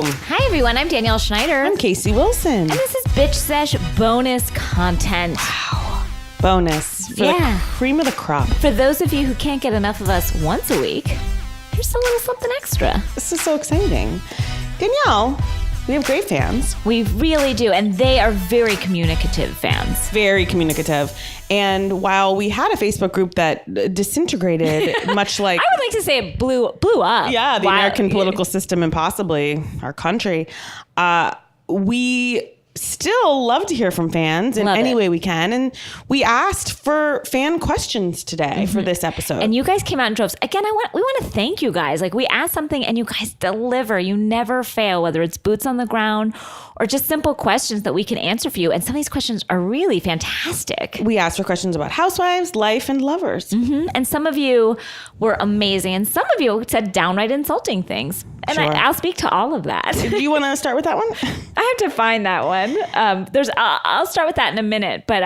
Hello. Hi, everyone. I'm Danielle Schneider. I'm Casey Wilson. And this is Bitch Sesh bonus content. Wow. Bonus. For the cream of the crop. For those of you who can't get enough of us once a week, here's a little something extra. This is so exciting. Danielle, we have great fans. We really do. And they are very communicative fans. Very communicative. And while we had a Facebook group that disintegrated, much like... I would like to say it blew up. Yeah, the American political system and possibly our country. We still love to hear from fans in any way we can. And we asked for fan questions today for this episode. And you guys came out in droves. Again, we want to thank you guys. Like, we asked something and you guys deliver. You never fail, whether it's boots on the ground or just simple questions that we can answer for you. And some of these questions are really fantastic. We asked for questions about housewives, life, and lovers. And some of you were amazing. And some of you said downright insulting things. And Sure. I'll speak to all of that. Do you want to start with that one? I have to find that one. I'll start with that in a minute. But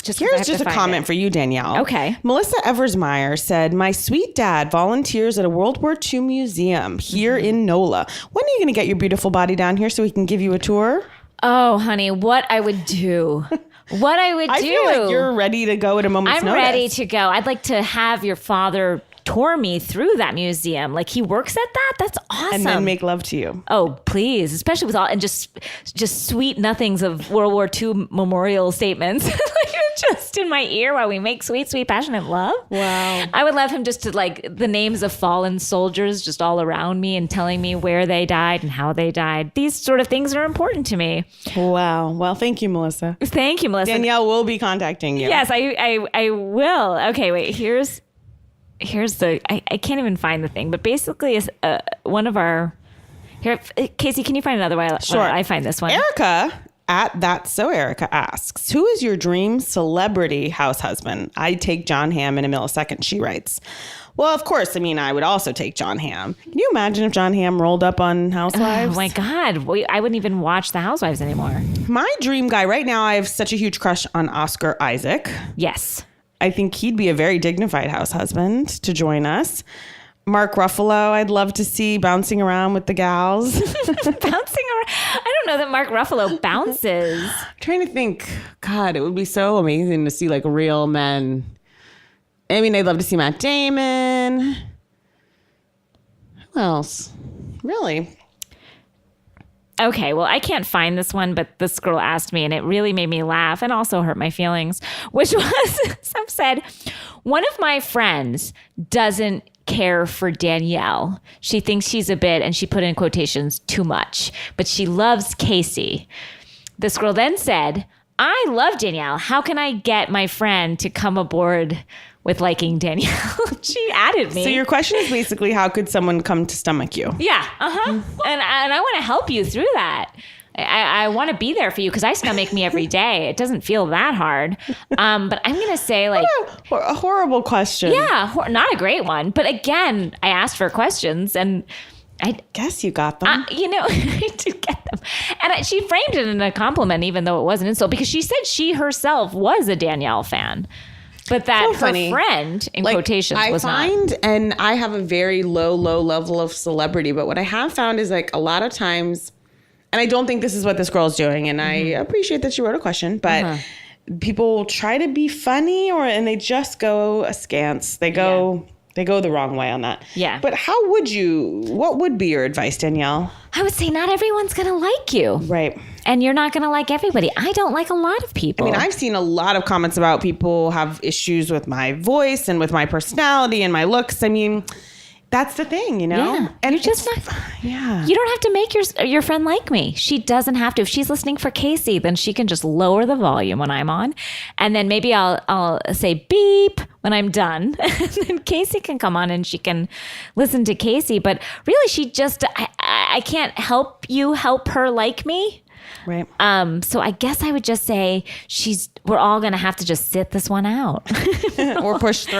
Here's just a comment for you, Danielle. Okay. Melissa Eversmeyer said, my sweet dad volunteers at a World War II museum here in NOLA. When are you going to get your beautiful body down here so we can give you a tour? Oh, honey, what I would do. What I would do. I feel like you're ready to go at a moment's notice. I'm ready to go. I'd like to have your father tour me through that museum. Like, he works at that? That's awesome. And then make love to you. Oh, please. Especially with all, and just sweet nothings of World War II memorial statements. Just in my ear while we make sweet, sweet, passionate love. Wow. I would love him just to, like, the names of fallen soldiers just all around me and telling me where they died and how they died. These sort of things are important to me. Wow. Well, thank you, Melissa. Thank you, Melissa. Danielle will be contacting you. Yes, I will. Okay, wait, here's the, I can't even find the thing, but basically is one of our, here, Casey, can you find another one? Sure. I find this one. Erica at That's So Erica asks, who is your dream celebrity house husband? I'd take John Hamm in a millisecond, she writes. Well, of course. I mean, I would also take John Hamm. Can you imagine if John Hamm rolled up on Housewives? Oh, my God. I wouldn't even watch The Housewives anymore. My dream guy right now, I have such a huge crush on Oscar Isaac. Yes. I think he'd be a very dignified house husband to join us. Mark Ruffalo, I'd love to see bouncing around with the gals. Bouncing around. I don't know that Mark Ruffalo bounces. I'm trying to think. God, it would be so amazing to see like real men. I mean, I'd love to see Matt Damon. Who else? Really? Okay, well, I can't find this one, but this girl asked me, and it really made me laugh and also hurt my feelings, which was, some said, one of my friends doesn't care for Danielle. She thinks she's a bit, and she put in quotations, too much, but she loves Casey. This girl then said, I love Danielle. How can I get my friend to come aboard with liking Danielle? She added me. So your question is basically, how could someone come to stomach you? Yeah, and I want to help you through that. I want to be there for you because I stomach me every day. It doesn't feel that hard. But I'm going to say, like... A horrible question. Yeah, not a great one. But again, I asked for questions and... I guess you got them. I did get them. And she framed it in a compliment, even though it wasn't an insult, because she said she herself was a Danielle fan. But that so her funny. Friend, in quotations, was not. And I have a very low level of celebrity, but what I have found is like a lot of times, and I don't think this is what this girl's doing, and I appreciate that she wrote a question, but people try to be funny and they just go askance. They go the wrong way on that. Yeah. But what would be your advice, Danielle? I would say not everyone's going to like you. Right. And you're not going to like everybody. I don't like a lot of people. I mean, I've seen a lot of comments about people have issues with my voice and with my personality and my looks. I mean, that's the thing, you know? Yeah. And you're just not. Yeah. You don't have to make your friend like me. She doesn't have to. If she's listening for Casey, then she can just lower the volume when I'm on. And then maybe I'll say beep when I'm done. And then Casey can come on and she can listen to Casey. But really, she just, I can't help her like me. Right. So I guess I would just say we're all going to have to just sit this one out. Or push through.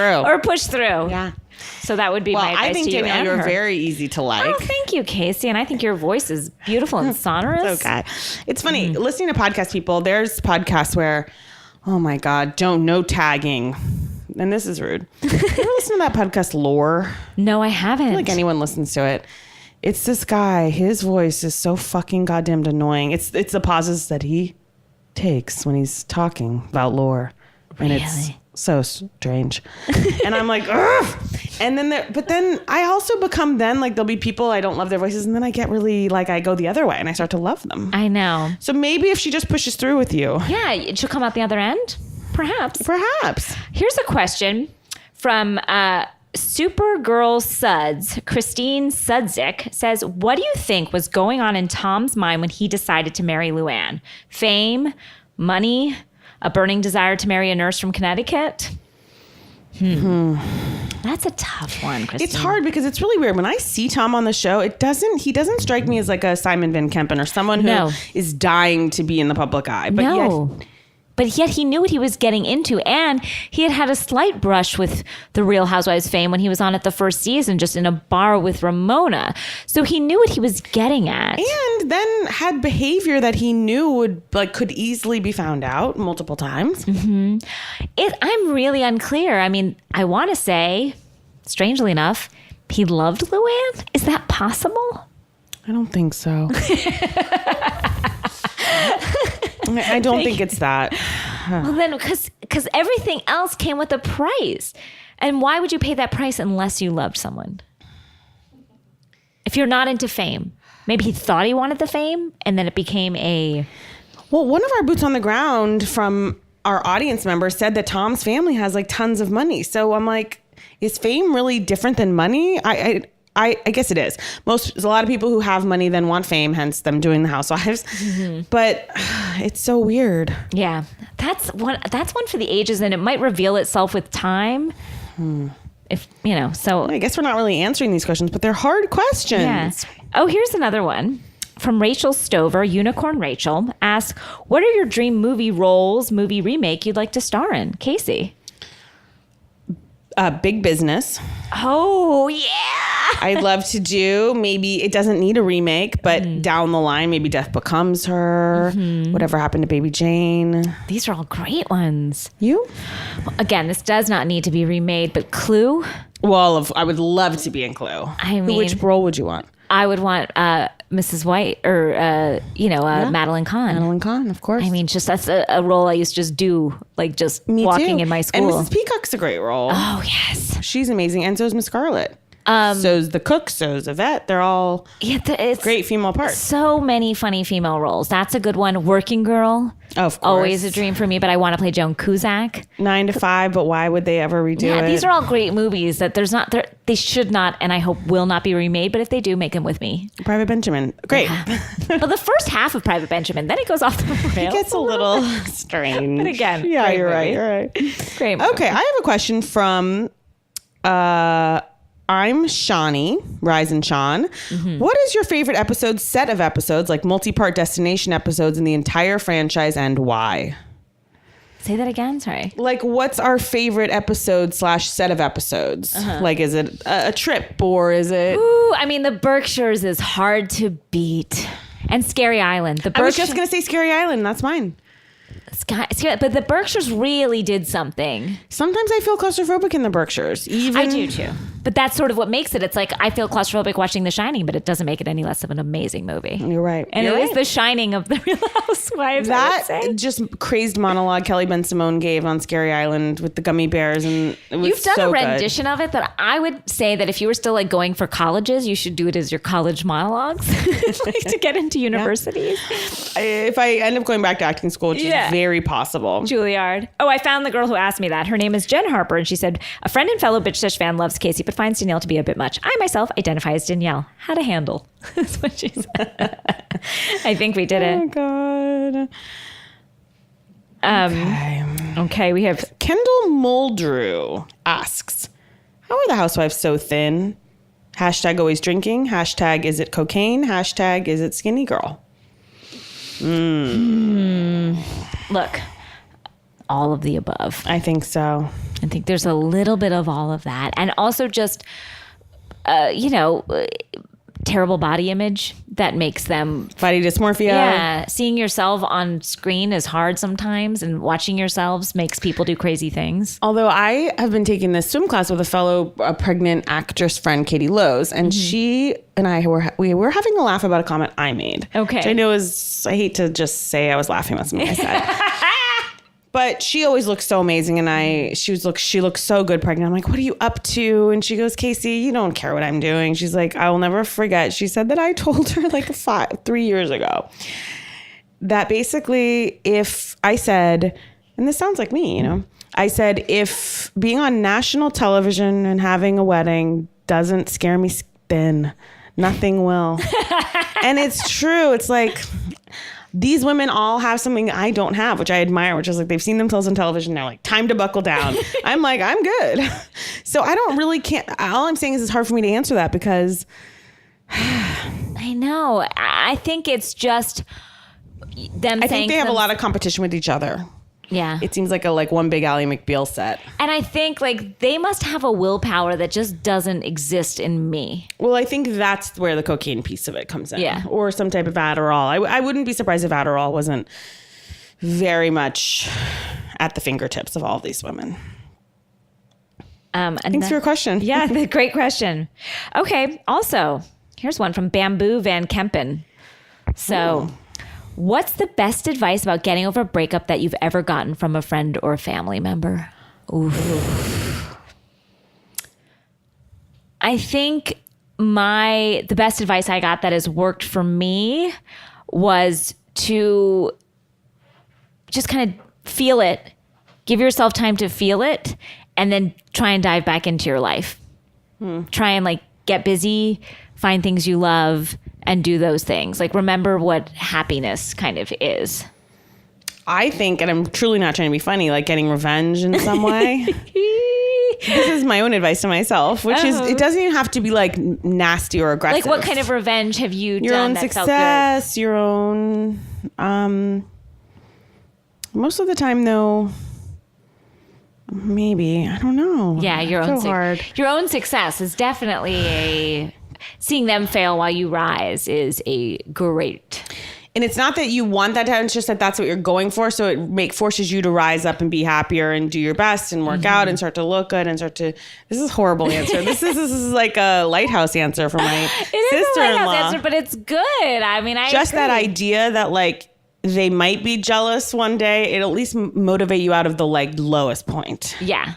Yeah. So that would be my advice I think, to you. Danielle, you're very easy to like. Oh, thank you, Casey. And I think your voice is beautiful and sonorous. Okay. It's funny, listening to podcast people, there's podcasts where, oh my God, no tagging. And this is rude. You ever listen to that podcast Lore? No, I haven't. I feel like anyone listens to it. It's this guy. His voice is so fucking goddamn annoying. It's the pauses that he takes when he's talking about lore. And it's so strange. And I'm like, ugh. And then but then I also become like there'll be people I don't love their voices, and then I get really like I go the other way and I start to love them. I know. So maybe if she just pushes through with you. Yeah, she'll come out the other end. Perhaps. Here's a question from Supergirl Suds. Christine Sudzik says, what do you think was going on in Tom's mind when he decided to marry Luann? Fame? Money? A burning desire to marry a nurse from Connecticut? That's a tough one, Christine. It's hard because it's really weird. When I see Tom on the show, he doesn't strike me as like a Simon Van Kempen or someone who is dying to be in the public eye. But But yet he knew what he was getting into. And he had a slight brush with the Real Housewives fame when he was on it the first season, just in a bar with Ramona. So he knew what he was getting at. And then had behavior that he knew could easily be found out multiple times. Mm-hmm. I'm really unclear. I mean, I want to say, strangely enough, he loved Luann. Is that possible? I don't think so. I don't think it's that. Well, then, because everything else came with a price. And why would you pay that price unless you loved someone? If you're not into fame. Maybe he thought he wanted the fame, and then it became a... Well, one of our boots on the ground from our audience members said that Tom's family has like tons of money. So I'm like, is fame really different than money? I guess it is. A lot of people who have money then want fame, hence them doing the housewives. Mm-hmm. But it's so weird. Yeah, that's one for the ages, and it might reveal itself with time. If so I guess we're not really answering these questions, but they're hard questions. Yeah. Oh, here's another one from Rachel Stover. Unicorn Rachel asks, "What are your dream movie roles, movie remake you'd like to star in?" Casey. Big Business. Oh, yeah. I'd love to do. Maybe it doesn't need a remake, but down the line, maybe Death Becomes Her. Mm-hmm. Whatever Happened to Baby Jane. These are all great ones. You? Well, again, this does not need to be remade, but Clue. Well, I would love to be in Clue. Which role would you want? I would want Mrs. White or, Madeline Kahn. Madeline Kahn, of course. I mean, that's a role I used to just do, like just Me walking too. in my school. And Mrs. Peacock's a great role. Oh, yes. She's amazing. And so is Miss Scarlett. So's the cook, so's Yvette. They're all great female parts. So many funny female roles. That's a good one. Working Girl. Of course. Always a dream for me, but I want to play Joan Cusack. 9 to 5, but why would they ever redo it? Yeah, these are all great movies that they should not, and I hope will not be remade, but if they do, make them with me. Private Benjamin. Great. Yeah. Well, the first half of Private Benjamin, then it goes off the rails. It gets a little strange. But again, yeah, you're right. Great movie. Okay, I have a question from I'm Shawnee, Rise and Sean. Mm-hmm. What is your favorite set of episodes, like multi-part destination episodes in the entire franchise, and why? Say that again, sorry. Like, what's our favorite episode / set of episodes? Uh-huh. Like, is it a trip or is it... Ooh, I mean, the Berkshires is hard to beat. And Scary Island. I was just going to say Scary Island. That's mine. But the Berkshires really did something. Sometimes I feel claustrophobic in the Berkshires. I do too. But that's sort of what makes it. It's like I feel claustrophobic watching The Shining, but it doesn't make it any less of an amazing movie. You're right. And it is The Shining of the Real Housewives. That just crazed monologue Kelly Ben Simone gave on Scary Island with the gummy bears, and it was You've done so a rendition of it that I would say that if you were still like going for colleges, you should do it as your college monologues, like to get into universities. If I end up going back to acting school, which is very possible. Juilliard. Oh, I found the girl who asked me that. Her name is Jen Harper, and she said, a friend and fellow Bitch Sesh fan loves Casey, but finds Danielle to be a bit much. I myself identify as Danielle. How to handle. That's what she said. I think we did it. Oh, God. Okay, we have... Kendall Muldrew asks, how are the housewives so thin? Hashtag always drinking. Hashtag is it cocaine? Hashtag is it skinny girl? Look, all of the above. I think so. I think there's a little bit of all of that. And also just, terrible body image that makes them Body dysmorphia. yeah, seeing yourself on screen is hard sometimes, and watching yourselves makes people do crazy things. Although I have been taking this swim class with a pregnant actress friend, Katie Lowe's, and she and I were having a laugh about a comment I made. Okay. Which I know I hate to just say I was laughing about something I said. But she always looks so amazing, and she looks so good pregnant. I'm like, what are you up to? And she goes, Casey, you don't care what I'm doing. She's like, I will never forget. She said that I told her like 3 years ago that basically if I said, and this sounds like me, I said, if being on national television and having a wedding doesn't scare me, then nothing will. And it's true. It's like, these women all have something I don't have, which I admire, which is like they've seen themselves on television. They're like, time to buckle down. I'm like, I'm good. So all I'm saying is it's hard for me to answer that because I know. I think it's just them saying I think they have a lot of competition with each other. Yeah. It seems like a one big Ally McBeal set. And I think like they must have a willpower that just doesn't exist in me. Well, I think that's where the cocaine piece of it comes in. Yeah. Or some type of Adderall. I wouldn't be surprised if Adderall wasn't very much at the fingertips of all of these women. Thanks for your question. Yeah, great question. Okay. Also, here's one from Bamboo Van Kempen. So, what's the best advice about getting over a breakup that you've ever gotten from a friend or a family member? Oof. I think the best advice I got that has worked for me was to just kind of feel it, give yourself time to feel it, and then try and dive back into your life. Try and get busy, find things you love, and do those things. Remember what happiness kind of is. I think, and I'm truly not trying to be funny, getting revenge in some way. This is my own advice to myself, which is it doesn't even have to be nasty or aggressive. What kind of revenge have you your done own that success, felt good? your own. Most of the time, though, maybe I don't know. Yeah, your own success is definitely seeing them fail while you rise is a great. And it's not that you want that to happen, it's just that that's what you're going for. So it forces you to rise up and be happier and do your best and work out and start to look good and this is a horrible answer. This is like a lighthouse answer for my sister-in-law. It is a lighthouse answer, but it's good. I mean, I just agree. That idea that they might be jealous one day, it at least motivate you out of the lowest point. Yeah,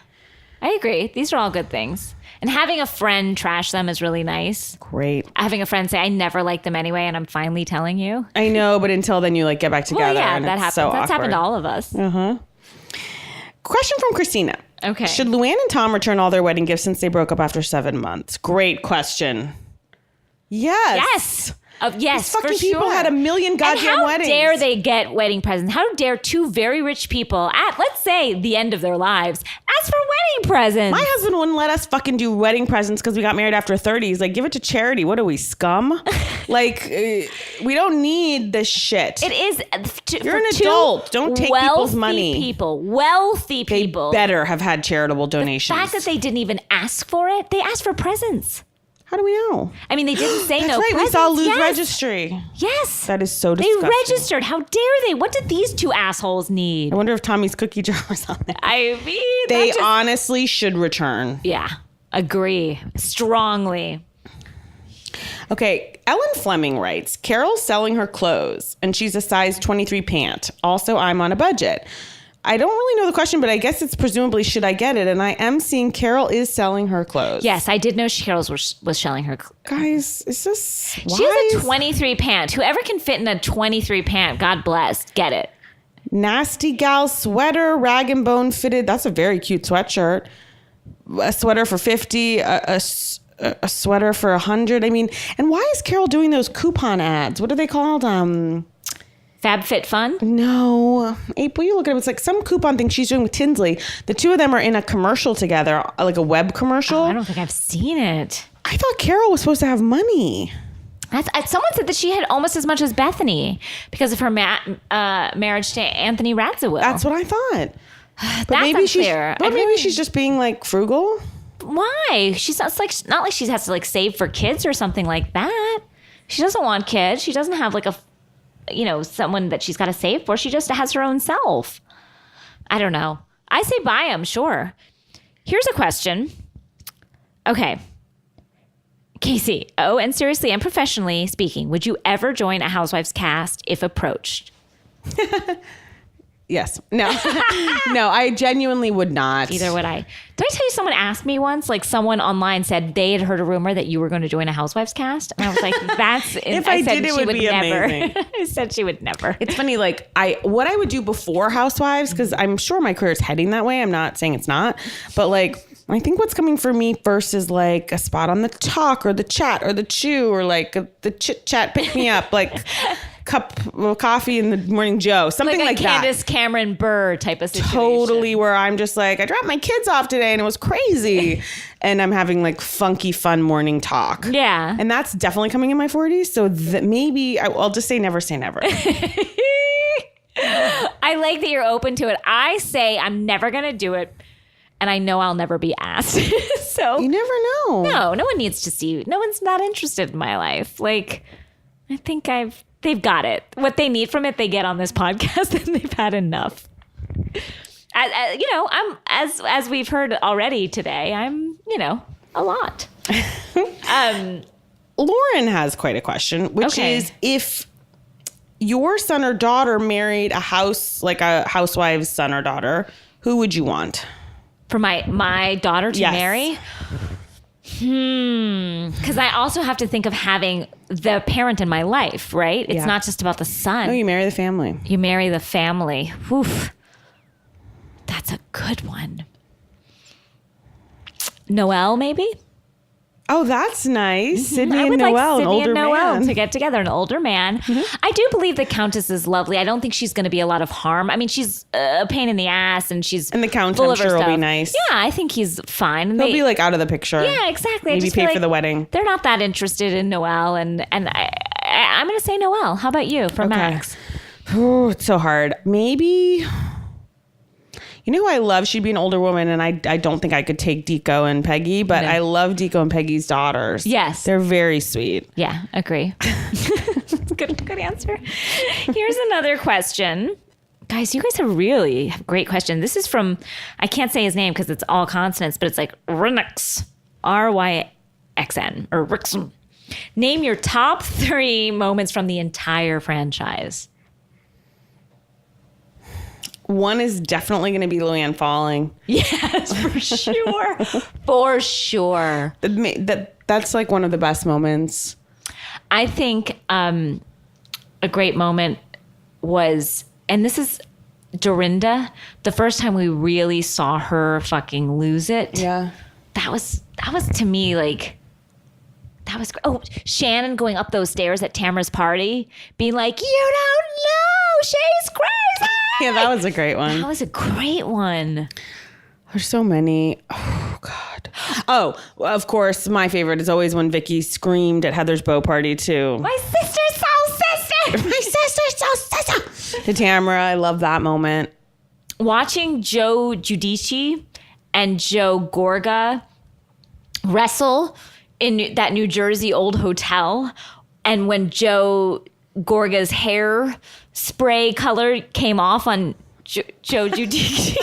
I agree. These are all good things. And having a friend trash them is really nice. Great. Having a friend say, I never liked them anyway, and I'm finally telling you. I know, but until then you get back together. Well, yeah, and that it's happens. so That's awkward. happened to all of us. Question from Christina. Okay. Should Luann and Tom return all their wedding gifts since they broke up after 7 months? Great question. Yes. Yes, These fucking for people sure. had a million goddamn weddings. How dare they get wedding presents? How dare two very rich people at, let's say, the end of their lives, ask for wedding presents? My husband wouldn't let us fucking do wedding presents because we got married after 30. He's like, give it to charity. What are we, scum? We don't need this shit. It is. You're an adult. Don't take people's money. Wealthy They people. better have had charitable donations. The fact that they didn't even ask for it, they asked for presents. How do we know? I mean, they didn't say That's no right. presents. We saw Lou's Yes. registry. Yes. That is so disgusting. They registered. How dare they? What did these two assholes need? I wonder if Tommy's cookie jar was on there. I mean, They honestly should return. Yeah. Agree. Strongly. Okay, Ellen Fleming writes, Carol's selling her clothes, and she's a size 23 pant. Also, I'm on a budget. I don't really know the question, but I guess it's presumably, should I get it? And I am seeing Carol is selling her clothes. Yes, I did know Carol's was selling her. Guys, is this wise? She has a 23 pant. Whoever can fit in a 23 pant, God bless, get it. Nasty gal sweater, rag and bone fitted. That's a very cute sweatshirt. A sweater for 50, a sweater for 100. I mean, and why is Carol doing those coupon ads? What are they called? FabFitFun? No. April, you look at it. It's some coupon thing she's doing with Tinsley. The two of them are in a commercial together, like a web commercial. I don't think I've seen it. I thought Carol was supposed to have money. Someone said that she had almost as much as Bethany because of her marriage to Anthony Radziwill. That's what I thought. But That's maybe unclear. maybe she's just being frugal. why? She's not like she has to like save for kids or something like that. She doesn't want kids. She doesn't have like someone that she's got to save for. She just has her own self. I don't know. I say buy them, sure. Here's a question. Okay. Casey, and seriously and professionally speaking, would you ever join a Housewives cast if approached? Yes. No. No, I genuinely would not. Either would I. Did I tell you someone asked me once, like someone online said they had heard a rumor that you were going to join a Housewives cast? And I was like, that's... If I did, it would be never. amazing. I said she would never. It's funny, like, what I would do before Housewives, because I'm sure my career is heading that way. I'm not saying it's not. But, like, I think what's coming for me first is, like, a spot on the Talk or the Chat or the Chew or, like, the Chit Chat Pick Me Up, like... cup of coffee in the morning Joe, something like that. Candace Cameron Burr type of situation. Totally, where I'm just like, I dropped my kids off today and it was crazy. And I'm having like funky, fun morning talk. Yeah. And that's definitely coming in my 40s. So maybe I'll just say never say never. I like that you're open to it. I say I'm never going to do it. And I know I'll never be asked. So you never know. No one needs to see you. No one's not interested in my life. Like, I think they've got it. What they need from it, they get on this podcast, and they've had enough. I'm as we've heard already today. I'm a lot. Lauren has quite a question, which is if your son or daughter married a housewife's son or daughter, who would you want? For my daughter to marry? Because I also have to think of having the parent in my life, right? It's not just about the son. No, you marry the family. You marry the family. Oof. That's a good one. Noelle, maybe? Oh, that's nice. Sydney I would and like Noelle, an Sydney older and Noelle man. to get together, an older man. Mm-hmm. I do believe the Countess is lovely. I don't think she's going to be a lot of harm. I mean, she's a pain in the ass, and she's and the Count, full I'm of her sure, stuff. will be nice. Yeah, I think he's fine. He'll be like out of the picture. Yeah, exactly. Maybe pay for the wedding. They're not that interested in Noelle, and I'm going to say Noelle. How about you for Max? Oh, it's so hard. Maybe. You know who I love? She'd be an older woman, and I don't think I could take Deco and Peggy, but I love Deco and Peggy's daughters. Yes. They're very sweet. Yeah, agree. Good answer. Here's another question. Guys, you guys have really great questions. This is from, I can't say his name because it's all consonants, but it's like Rynxn, Ryxn, or Rixn. Name your top 3 moments from the entire franchise. One is definitely going to be Luann falling. Yes, for sure. For sure. That's like one of the best moments. I think a great moment was, and this is Dorinda, the first time we really saw her fucking lose it. Yeah. That was to me like, that was, Shannon going up those stairs at Tamara's party, being like, you don't know, she's crazy. Yeah, that was a great one. That was a great one. There's so many. Oh, God. Oh, of course, my favorite is always when Vicky screamed at Heather's bow party, too. My sister's so sister. My sister's so sister. To Tamara, I love that moment. Watching Joe Giudice and Joe Gorga wrestle in that New Jersey old hotel, and when Joe Gorga's hair spray color came off on Joe Giudice.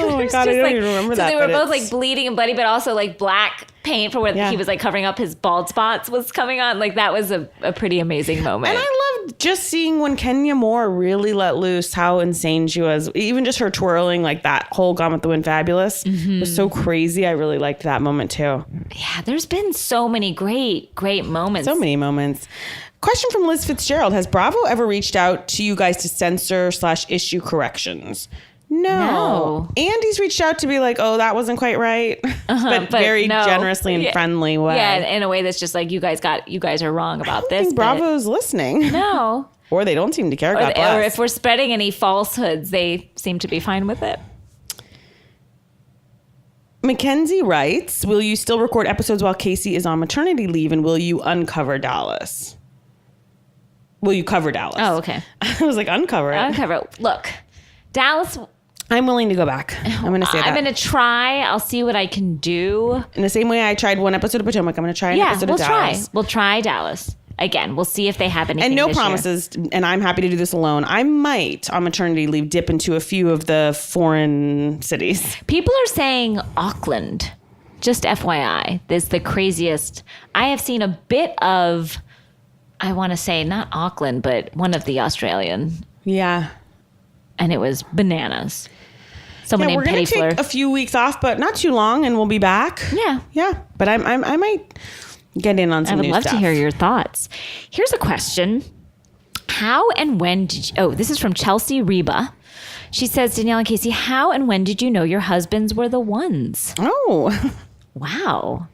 Oh my God, I don't even remember that. So they were both like bleeding and bloody, but also like black paint for where he was like covering up his bald spots was coming on. Like that was a pretty amazing moment. And I loved just seeing when Kenya Moore really let loose how insane she was. Even just her twirling, like that whole Gone with the Wind Fabulous was so crazy. I really liked that moment too. Yeah, there's been so many great moments. So many moments. Question from Liz Fitzgerald. Has Bravo ever reached out to you guys to censor/issue corrections? No. Andy's reached out to be like, oh, that wasn't quite right. But very generously and friendly way. Yeah, in a way that's just like, you guys are wrong about this. I think Bravo's listening. No. Or they don't seem to care. Or if we're spreading any falsehoods, they seem to be fine with it. Mackenzie writes, will you still record episodes while Casey is on maternity leave, and will you uncover Dallas? Will you cover Dallas? Oh, okay. I was like, uncover it. Uncover it. Look, Dallas... I'm willing to go back. I'm going to say that. I'm going to try. I'll see what I can do. In the same way I tried one episode of Potomac, I'm going to try an episode of Dallas. We'll try Dallas. Again, we'll see if they have anything. And no this promises, and I'm happy to do this alone. I might, on maternity leave, dip into a few of the foreign cities. People are saying Auckland. Just FYI, this is the craziest. I have seen a bit of, I want to say not Auckland, but one of the Australian. Yeah. And it was bananas. Someone named Petty Fleur. We're going to take a few weeks off, but not too long, and we'll be back. Yeah. Yeah. But I might get in on some new stuff. I would love to hear your thoughts. Here's a question. How and when did you... Oh, this is from Chelsea Reba. She says, Danielle and Casey, how and when did you know your husbands were the ones? Oh. Wow.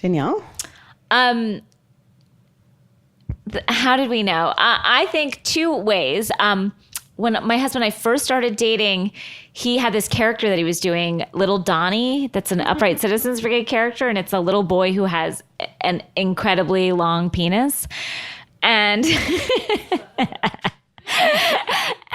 Danielle? How did we know? I think two ways. When my husband and I first started dating, he had this character that he was doing, Little Donnie, that's an Upright Citizens Brigade character, and it's a little boy who has an incredibly long penis. And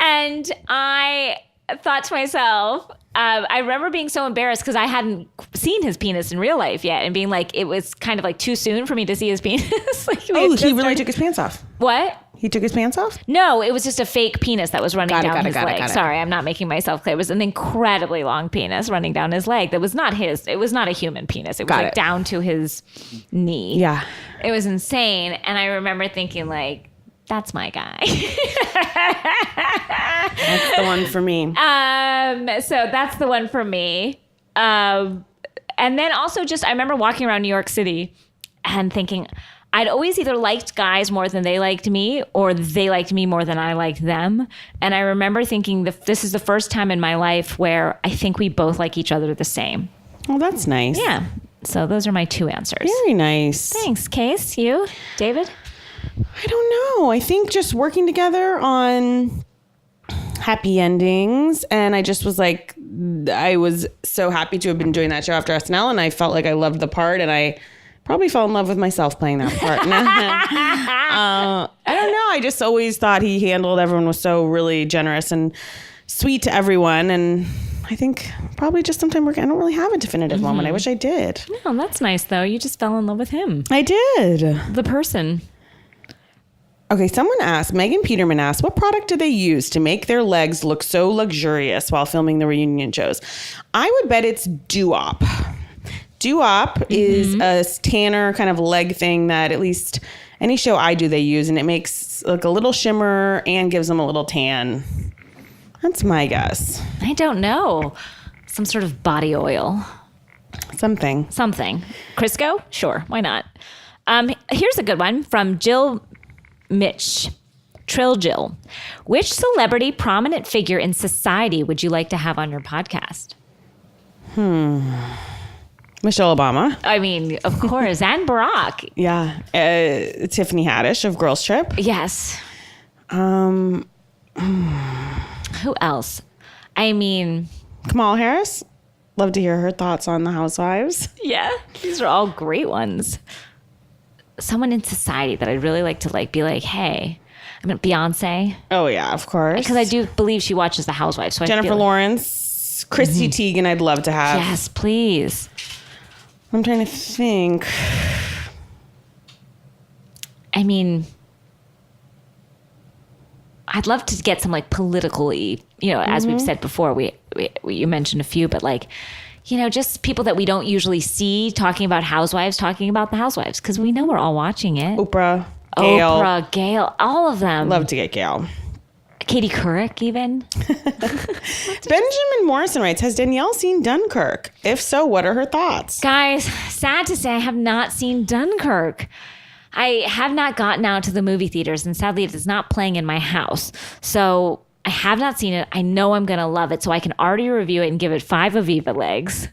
and I thought to myself, I remember being so embarrassed because I hadn't seen his penis in real life yet, and being like, it was kind of like too soon for me to see his penis. Like, he really took his pants off. What? He took his pants off? No, it was just a fake penis that was running down his leg. Got it. Sorry, I'm not making myself clear. It was an incredibly long penis running down his leg. That was not his. It was not a human penis. It was down to his knee. Yeah. It was insane. And I remember thinking, like, that's my guy. That's the one for me. So that's the one for me. And then also just, I remember walking around New York City and thinking, I'd always either liked guys more than they liked me, or they liked me more than I liked them. And I remember thinking this is the first time in my life where I think we both like each other the same. Oh, that's nice. Yeah. So those are my two answers. Very nice. Thanks, Case. You, David? I don't know. I think just working together on happy endings. And I just was like, I was so happy to have been doing that show after SNL. And I felt like I loved the part. And I probably fell in love with myself playing that part. I don't know. I just always thought he handled everyone was so really generous and sweet to everyone. And I think probably just sometime I don't really have a definitive moment. I wish I did. No, that's nice, though. You just fell in love with him. I did. The person. Okay, someone asked, Megan Peterman asked, what product do they use to make their legs look so luxurious while filming the reunion shows? I would bet it's Doo-Wop. Doo-Wop is a tanner kind of leg thing that at least any show I do they use, and it makes like a little shimmer and gives them a little tan. That's my guess. I don't know. Some sort of body oil. Something. Crisco? Sure, why not? Here's a good one from Jill Mitch. Trill Jill. Which celebrity prominent figure in society would you like to have on your podcast? Michelle Obama. I mean, of course. And Barack. Yeah. Tiffany Haddish of Girls Trip. Yes. Who else? I mean... Kamala Harris. Love to hear her thoughts on the housewives. Yeah. These are all great ones. Someone in society that I'd really like to be like, hey... I mean, Beyonce. Oh, yeah, of course. Because I do believe she watches The Housewives. So Jennifer Lawrence. Chrissy Teigen I'd love to have. Yes, please. I'm trying to think. I mean, I'd love to get some like politically, as we've said before, you mentioned a few, but like, just people that we don't usually see talking about housewives, talking about the housewives, because we know we're all watching it. Gail. Gail, all of them. Love to get Gail. Katie Couric, even. Benjamin Morrison writes, has Danielle seen Dunkirk? If so, what are her thoughts? Guys, sad to say, I have not seen Dunkirk. I have not gotten out to the movie theaters, and sadly, it is not playing in my house. So I have not seen it. I know I'm going to love it, so I can already review it and give it 5 Aviva legs.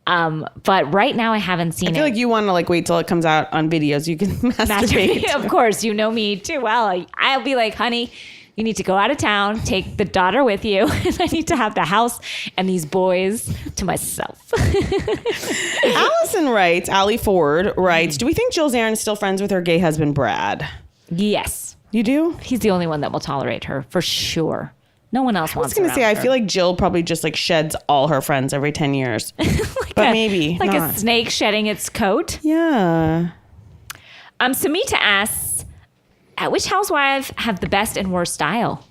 But right now I haven't seen it. I feel like you want to wait till it comes out on videos. You can masturbate. Of course, you know me too well. I'll be like, honey, you need to go out of town, take the daughter with you, and I need to have the house and these boys to myself. Allie Ford writes, do we think Jill Zarin is still friends with her gay husband, Brad? Yes. You do? He's the only one that will tolerate her, for sure. No one else wants I was going to say, I feel like Jill probably just like sheds all her friends every 10 years. Maybe like not. a snake shedding its coat. Yeah. Samita asks, which housewife have the best and worst style?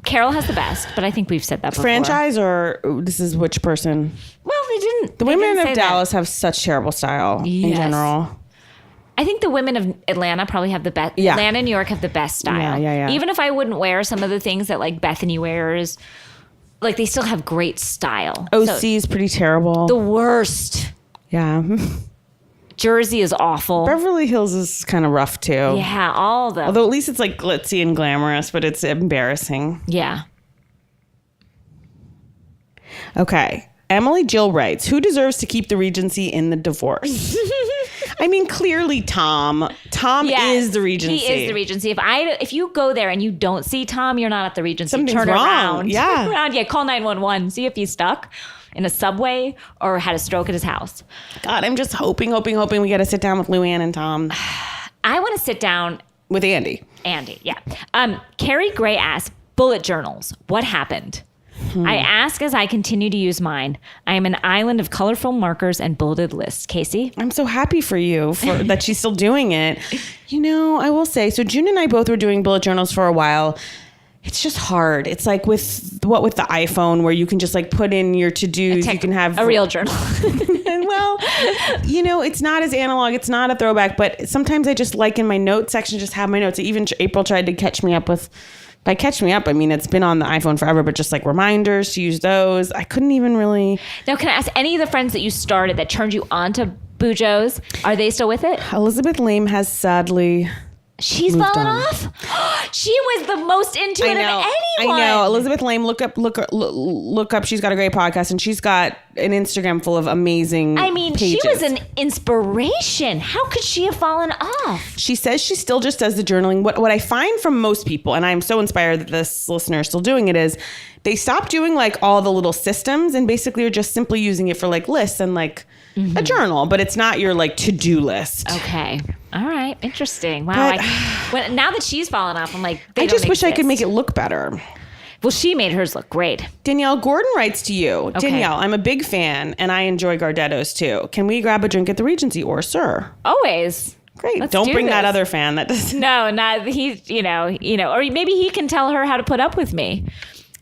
Carol has the best, but I think we've said that before. Franchise or this is which person? Well, they didn't. The women of Dallas have such terrible style in general. I think the women of Atlanta probably have the best. Yeah. Atlanta and New York have the best style. Yeah. Even if I wouldn't wear some of the things that like Bethany wears, like they still have great style. OC is pretty terrible. The worst. Yeah. Jersey is awful. Beverly Hills is kind of rough too. Yeah, all of them. Although at least it's like glitzy and glamorous, but it's embarrassing. Yeah. Okay. Emily Jill writes, who deserves to keep the Regency in the divorce? I mean, clearly Tom. Tom is the Regency. He is the Regency. If you go there and you don't see Tom, you're not at the Regency. Something's Turn wrong. around. Yeah. Turn around. Yeah, call 911. See if he's stuck in a subway or had a stroke at his house. God, I'm just hoping we get to sit down with Luann and Tom. I want to sit down with Andy. Yeah. Carrie Gray asks, bullet journals. What happened? I ask as I continue to use mine. I am an island of colorful markers and bulleted lists. Casey? I'm so happy for you that she's still doing it. You know, I will say, so June and I both were doing bullet journals for a while. It's just hard. It's like with the iPhone where you can just like put in your to-dos. You can have a real journal. Well, you know, it's not as analog. It's not a throwback, but sometimes I just like in my notes section, just have my notes. Even April tried to catch me up with... By catch me up, I mean, it's been on the iPhone forever, but just like reminders to use those. I couldn't even really. Now, can I ask any of the friends that you started that turned you on to Bujo's, are they still with it? Elizabeth Lame has sadly. She's fallen off. She was the most into it of anyone. I know. Elizabeth Lame, look up. She's got a great podcast and she's got an Instagram full of amazing pages. She was an inspiration. How could she have fallen off? She says she still just does the journaling. What I find from most people, and I'm so inspired that this listener is still doing it, is they stop doing like all the little systems and basically are just simply using it for like lists and like a journal, but it's not your like to-do list. Okay. All right. Interesting. Wow. Now that she's fallen off, I'm like, I just wish I could make it look better. Well, she made hers look great. Danielle Gordon writes to you. Okay. Danielle, I'm a big fan and I enjoy Gardetto's too. Can we grab a drink at the Regency or sir? Always. Great. Don't bring that other fan. That doesn't. No, not he. You know, or maybe he can tell her how to put up with me.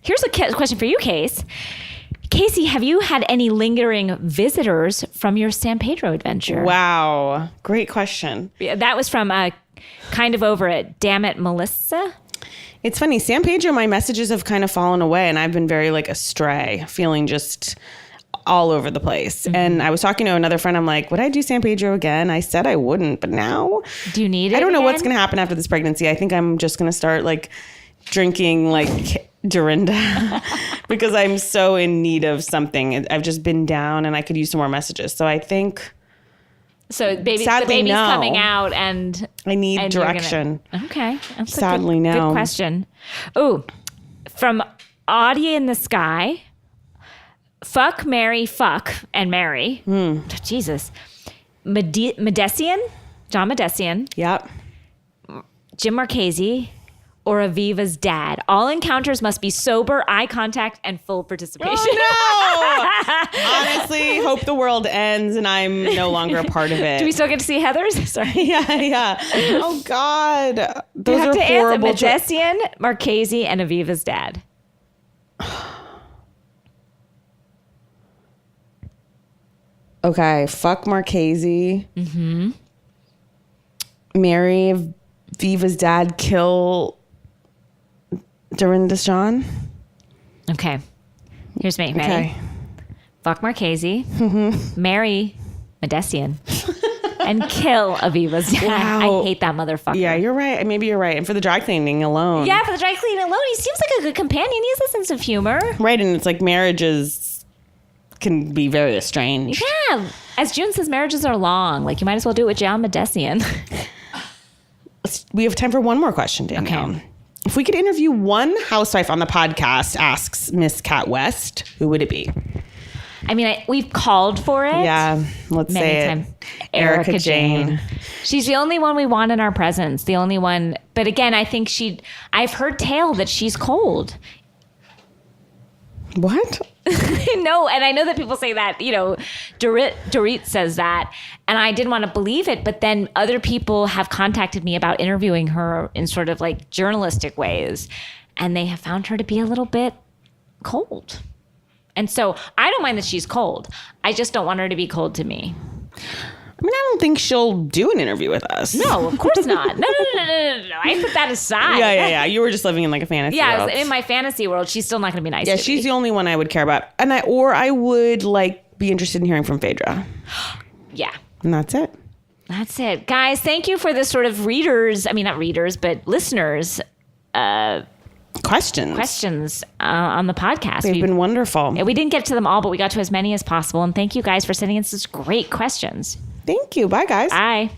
Here's a question for you, Casey, have you had any lingering visitors from your San Pedro adventure? Wow. Great question. That was from kind of over at Damn It, Melissa. It's funny. San Pedro, my messages have kind of fallen away and I've been very like astray, feeling just all over the place. And I was talking to another friend. I'm like, would I do San Pedro again? I said I wouldn't, but now. Do you need it? I don't know again? what's going to happen after this pregnancy. I think I'm just going to start like drinking like Dorinda because I'm so in need of something. I've just been down and I could use some more messages. So I think. So the baby's coming out and I need direction. Okay. That's sadly, no. Good question. Oh, from Audia in the Sky. Fuck, marry, fuck, and marry. Jesus. Medesian? John Medesian. Yep. Jim Marchese. Or Aviva's dad. All encounters must be sober, eye contact, and full participation. Oh, no! Honestly, hope the world ends and I'm no longer a part of it. Do we still get to see Heather's? Sorry. Yeah. Oh, God. Those you have are to horrible. Answer Medesian, Marchese, and Aviva's dad. Okay. Fuck Marchese. Marry Viva's dad. Kill Dorinda Shawn. Okay. Here's me. Ready? Okay. Fuck Marchese. Marry Medesian. And kill Aviva's dad. Wow. I hate that motherfucker. Yeah, you're right. Maybe you're right. And for the dry cleaning alone. Yeah, for the dry cleaning alone, he seems like a good companion. He has a sense of humor. Right, and it's like marriages can be very estranged. Yeah. As June says, marriages are long. Like, you might as well do it with John Medesian. We have time for one more question, Danielle. Okay. If we could interview one housewife on the podcast, asks Miss Cat West, who would it be? I mean, we've called for it. Yeah, let's say it. Erica Jane. She's the only one we want in our presence. The only one. But again, I think I've heard tale that she's cold. What? No, and I know that people say that, Dorit says that, and I didn't want to believe it, but then other people have contacted me about interviewing her in sort of like journalistic ways, and they have found her to be a little bit cold. And so I don't mind that she's cold. I just don't want her to be cold to me. I mean, I don't think she'll do an interview with us. No, of course not. No. I put that aside. Yeah. You were just living in like a fantasy world. Yeah, in my fantasy world, she's still not going to be nice to me. Yeah, she's the only one I would care about. And I would like be interested in hearing from Phaedra. Yeah. And that's it. That's it. Guys, thank you for this sort of not readers, but listeners. Questions on the podcast. They've been wonderful. We didn't get to them all, but we got to as many as possible. And thank you guys for sending in such great questions. Thank you. Bye, guys. Bye.